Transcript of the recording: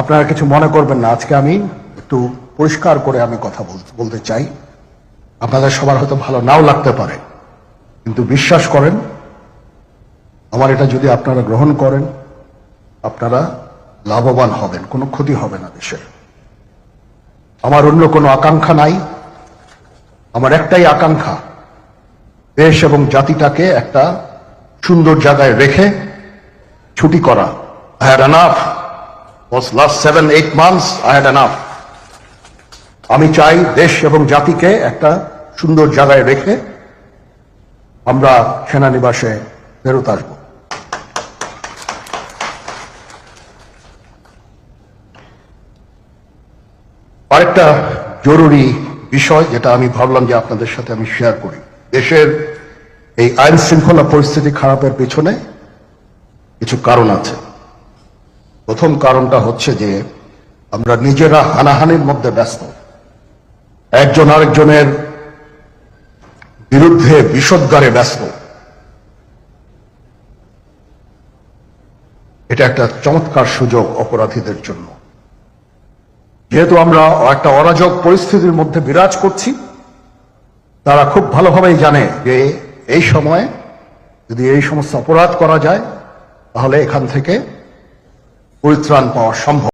আপনারা কিছু মনে করবেন না, আজকে আমি একটু পরিষ্কার করে আমি কথা বলতে চাই। আপনাদের সবার হয়তো ভালো নাও লাগতে পারে, কিন্তু বিশ্বাস করেন, আমার এটা যদি আপনারা গ্রহণ করেন, আপনারা লাভবান হবেন, কোনো ক্ষতি হবে না দেশের। আমার অন্য কোনো আকাঙ্ক্ষা নাই। আমার একটাই আকাঙ্ক্ষা, দেশ এবং জাতিটাকে একটা সুন্দর জায়গায় রেখে ছুটি করা। I had enough. Was last 7-8 months I had enough. আমি চাই দেশ এবং জাতিকে একটা সুন্দর জায়গায় রেখে আমরা সেনানিবাসে ফেরত আসব। আরেকটা জরুরি বিষয় যেটা আমি ভাবলাম যে আপনাদের সাথে আমি শেয়ার করি। দেশের এই আইন শৃঙ্খলা পরিস্থিতি খারাপের পেছনে কিছু কারণ আছে। প্রথম কারণটা হচ্ছে যে আমরা নিজেরা হানাহানির মধ্যে ব্যস্ত, একজন আরেকজনের বিরুদ্ধে বিষোদ্গারে ব্যস্ত। এটা একটা চমৎকার সুযোগ অপরাধীদের জন্য। যেহেতু আমরা একটা অরাজক পরিস্থিতির মধ্যে বিরাজ করছি, তারা খুব ভালোভাবেই জানে যে এই সময়ে যদি এই সমস্ত অপরাধ করা যায় তাহলে এখান থেকে পরিত্রাণ পাওয়া সম্ভব।